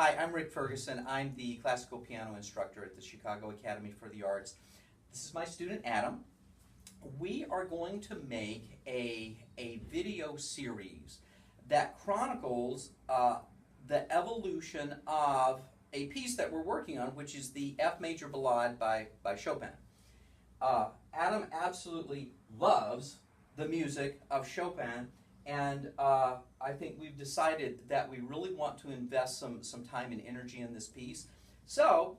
Hi, I'm Rick Ferguson. I'm the classical piano instructor at the Chicago Academy for the Arts. This is my student Adam. We are going to make a video series that chronicles the evolution of a piece that we're working on, which is the F major Ballade by Chopin. Adam absolutely loves the music of Chopin, and I think we've decided that we really want to invest some time and energy in this piece. So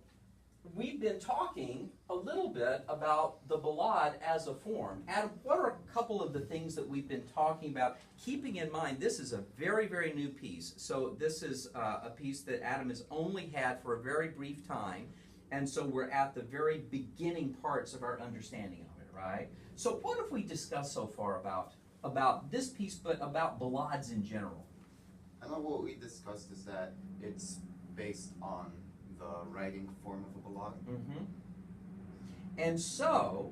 we've been talking a little bit about the ballade as a form. Adam, what are a couple of the things that we've been talking about, keeping in mind this is a very, very new piece. So this is a piece that Adam has only had for a very brief time, and so we're at the very beginning parts of our understanding of it, right? So what have we discussed so far about this piece, but about ballades in general? I know what we discussed is that it's based on the writing form of a ballade. Mm-hmm. And so,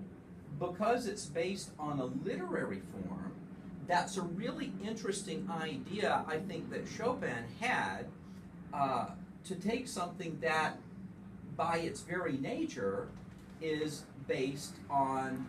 because it's based on a literary form, that's a really interesting idea, I think, that Chopin had to take something that, by its very nature, is based on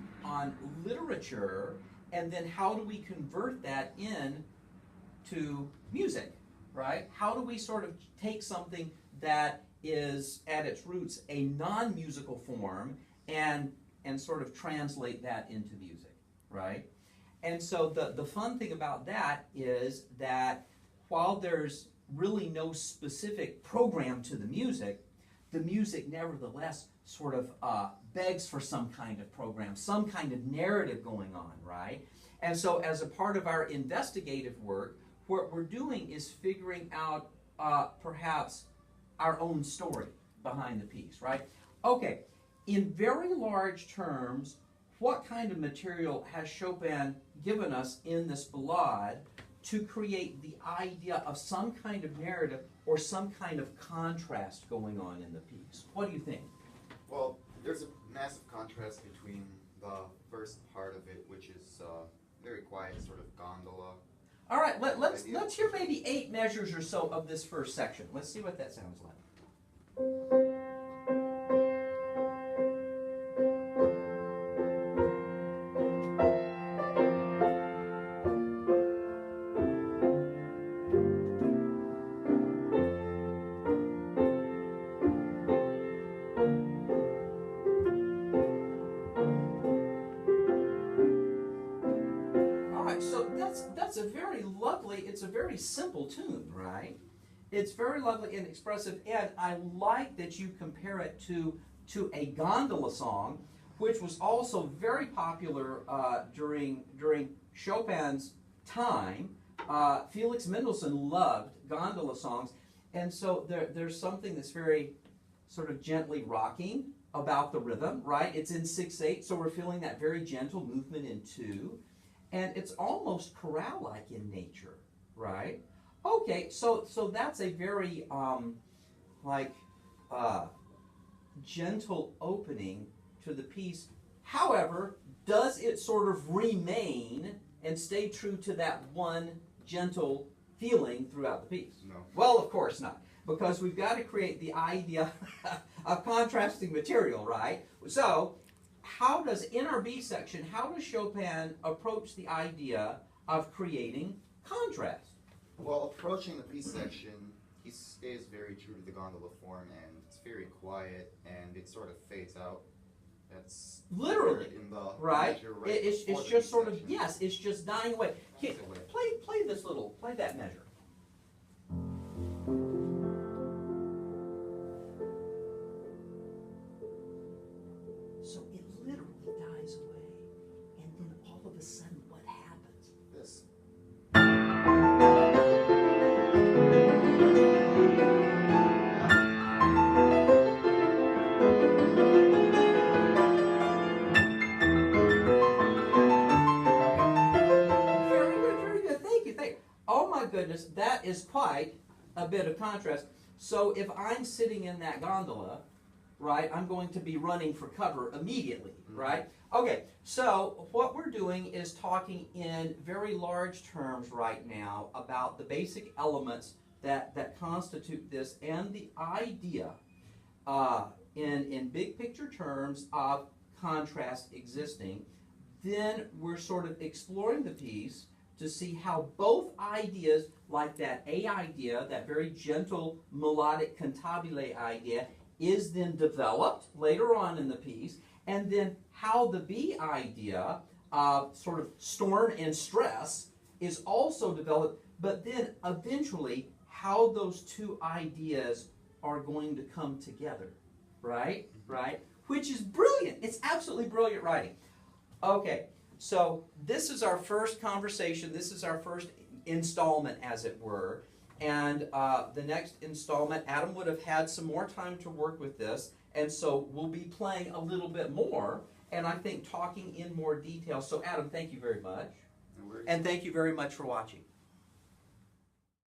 literature, and then how do we convert that into music, right? How do we sort of take something that is at its roots a non-musical form and sort of translate that into music, right? And so the fun thing about that is that while there's really no specific program to the music nevertheless sort of begs for some kind of program, some kind of narrative going on, right? And so as a part of our investigative work, what we're doing is figuring out perhaps our own story behind the piece, right? Okay, in very large terms, what kind of material has Chopin given us in this ballade to create the idea of some kind of narrative or some kind of contrast going on in the piece? What do you think? Well, there's a massive contrast between the first part of it, which is very quiet, sort of gondola. All right, let's hear maybe 8 measures or so of this first section. Let's see what that sounds like. It's a very simple tune, right? It's very lovely and expressive, and I like that you compare it to a gondola song, which was also very popular during Chopin's time. Felix Mendelssohn loved gondola songs, and so there's something that's very sort of gently rocking about the rhythm, right? It's in 6/8, so we're feeling that very gentle movement in 2, and it's almost chorale-like in nature. Right? Okay, so that's a very gentle opening to the piece. However, does it sort of remain and stay true to that one gentle feeling throughout the piece? No. Well, of course not, because we've got to create the idea of contrasting material, right? So, in our B section, how does Chopin approach the idea of creating contrast? Well, approaching the B section, he stays very true to the gondola form, and it's very quiet, and it sort of fades out. That's literally in the right. Measure It's just sort of, yes, it's just dying away. Here, play that measure. So it literally dies away, and then all of a sudden, what happens? This. Goodness, that is quite a bit of contrast. So if I'm sitting in that gondola, right, I'm going to be running for cover immediately, right? Okay, so what we're doing is talking in very large terms right now about the basic elements that constitute this, and the idea in big picture terms of contrast existing. Then we're sort of exploring the piece to see how both ideas, like that A idea, that very gentle melodic cantabile idea, is then developed later on in the piece, and then how the B idea, sort of storm and stress, is also developed, but then eventually how those two ideas are going to come together, right? Right? Which is brilliant. It's absolutely brilliant writing. Okay, so this is our first conversation. This is our first installment, as it were. And the next installment, Adam would have had some more time to work with this, and so we'll be playing a little bit more, and I think talking in more detail. So Adam, thank you very much. No worries. And thank you very much for watching.